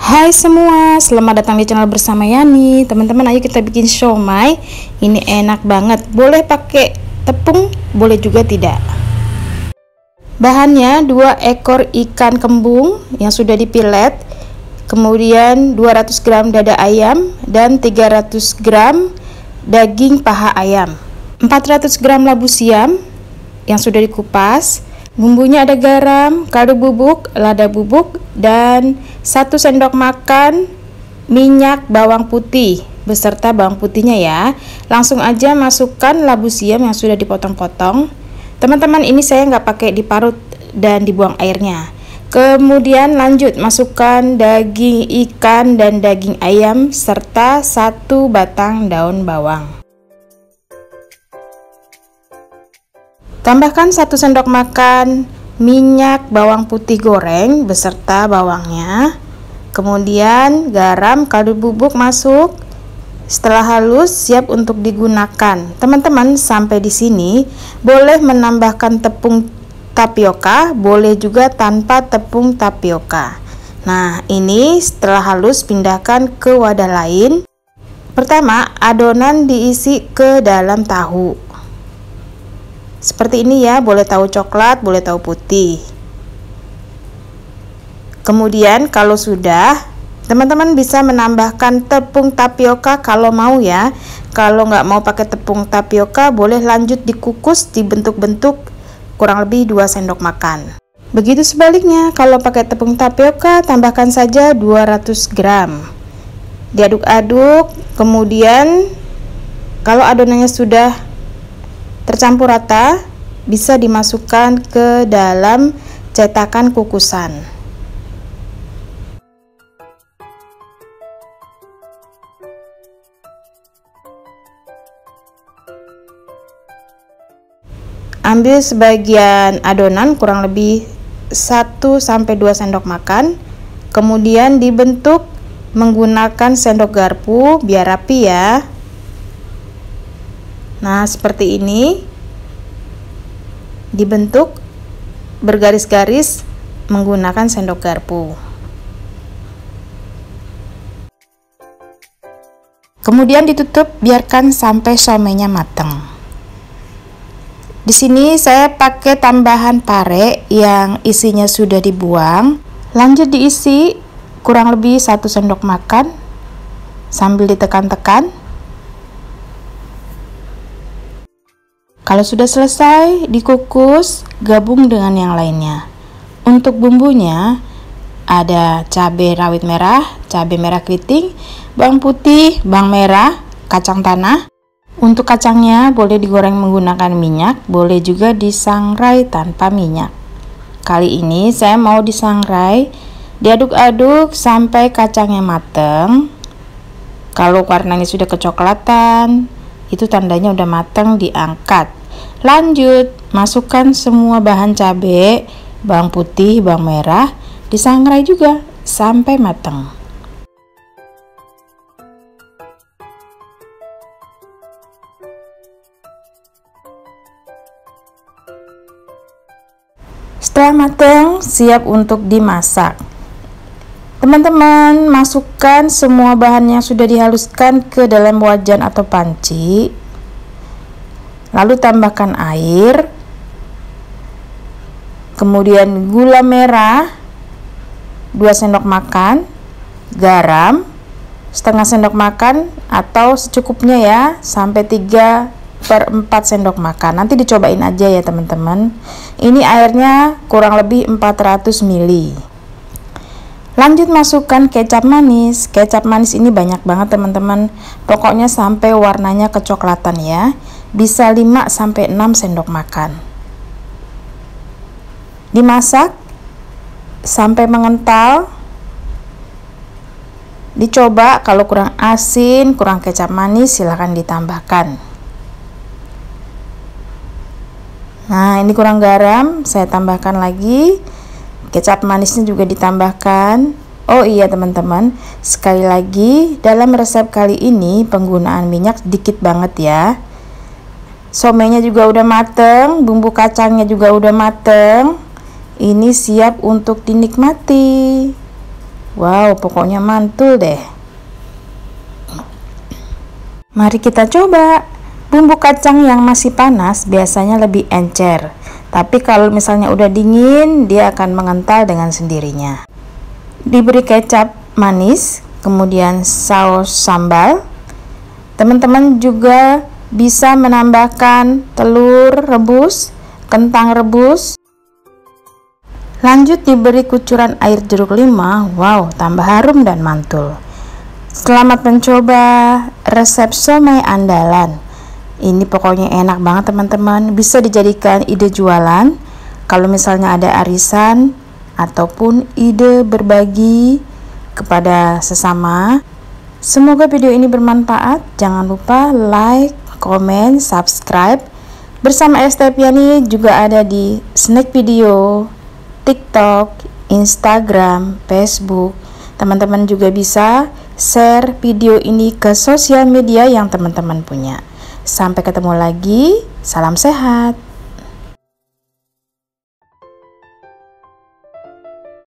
Hai semua, selamat datang di channel bersama Yani. Teman-teman, ayo kita bikin siomay. Ini enak banget. Boleh pakai tepung, boleh juga tidak. Bahannya 2 ekor ikan kembung yang sudah dipilet, kemudian 200 gram dada ayam dan 300 gram daging paha ayam, 400 gram labu siam yang sudah dikupas. Bumbunya ada garam, kaldu bubuk, lada bubuk, dan 1 sendok makan minyak bawang putih beserta bawang putihnya ya. Langsung aja masukkan labu siam yang sudah dipotong-potong. Teman-teman, ini saya nggak pakai diparut dan dibuang airnya. Kemudian lanjut masukkan daging ikan dan daging ayam serta 1 batang daun bawang. Tambahkan 1 sendok makan minyak bawang putih goreng beserta bawangnya. Kemudian garam, kaldu bubuk masuk. Setelah halus, siap untuk digunakan. Teman-teman, sampai di sini boleh menambahkan tepung tapioka, boleh juga tanpa tepung tapioka. Nah, ini setelah halus pindahkan ke wadah lain. Pertama, adonan diisi ke dalam tahu. Seperti ini ya, boleh tahu coklat, boleh tahu putih. Kemudian kalau sudah, teman-teman bisa menambahkan tepung tapioka kalau mau ya. Kalau nggak mau pakai tepung tapioka, boleh lanjut dikukus dibentuk-bentuk kurang lebih 2 sendok makan. Begitu sebaliknya, kalau pakai tepung tapioka, tambahkan saja 200 gram. Diaduk-aduk, kemudian kalau adonannya sudah tercampur rata, bisa dimasukkan ke dalam cetakan kukusan. Ambil sebagian adonan kurang lebih 1-2 sendok makan, kemudian dibentuk menggunakan sendok garpu biar rapi ya. Nah, seperti ini, dibentuk bergaris-garis menggunakan sendok garpu. Kemudian ditutup, biarkan sampai siomaynya matang. Di sini saya pakai tambahan pare yang isinya sudah dibuang. Lanjut diisi kurang lebih 1 sendok makan sambil ditekan-tekan. Kalau sudah selesai dikukus, gabung dengan yang lainnya. Untuk bumbunya ada cabai rawit merah, cabai merah keriting, bawang putih, bawang merah, kacang tanah. Untuk kacangnya boleh digoreng menggunakan minyak, boleh juga disangrai tanpa minyak. Kali ini saya mau disangrai. Diaduk-aduk sampai kacangnya matang. Kalau warnanya sudah kecoklatan, itu tandanya udah matang, diangkat. Lanjut masukkan semua bahan cabai, bawang putih, bawang merah, disangrai juga sampai matang. Setelah matang, siap untuk dimasak. Teman-teman, masukkan semua bahan yang sudah dihaluskan ke dalam wajan atau panci. Lalu tambahkan air. Kemudian gula merah 2 sendok makan, garam setengah sendok makan atau secukupnya ya, sampai 3/4 sendok makan. Nanti dicobain aja ya teman-teman. Ini airnya kurang lebih 400 ml. Lanjut masukkan kecap manis. Kecap manis ini banyak banget teman-teman. Pokoknya sampai warnanya kecoklatan ya. Bisa 5-6 sendok makan. Dimasak sampai mengental. Dicoba, kalau kurang asin, kurang kecap manis, silahkan ditambahkan. Nah, ini kurang garam, saya tambahkan lagi. Kecap manisnya juga ditambahkan. Oh iya teman-teman, sekali lagi dalam resep kali ini penggunaan minyak dikit banget ya. Siomaynya juga udah mateng, bumbu kacangnya juga udah mateng. Ini siap untuk dinikmati. Wow, pokoknya mantul deh. Mari kita coba. Bumbu kacang yang masih panas biasanya lebih encer, tapi kalau misalnya udah dingin, dia akan mengental dengan sendirinya. Diberi kecap manis, kemudian saus sambal. Teman-teman juga bisa menambahkan telur rebus, kentang rebus. Lanjut diberi kucuran air jeruk limau. Wow, tambah harum dan mantul. Selamat mencoba resep somai andalan. Ini pokoknya enak banget teman-teman. Bisa dijadikan ide jualan kalau misalnya ada arisan ataupun ide berbagi kepada sesama. Semoga video ini bermanfaat. Jangan lupa like, komen, subscribe. Bersama Estepiani juga ada di Snack Video, TikTok, Instagram, Facebook. Teman-teman juga bisa share video ini ke sosial media yang teman-teman punya. Sampai ketemu lagi, salam sehat.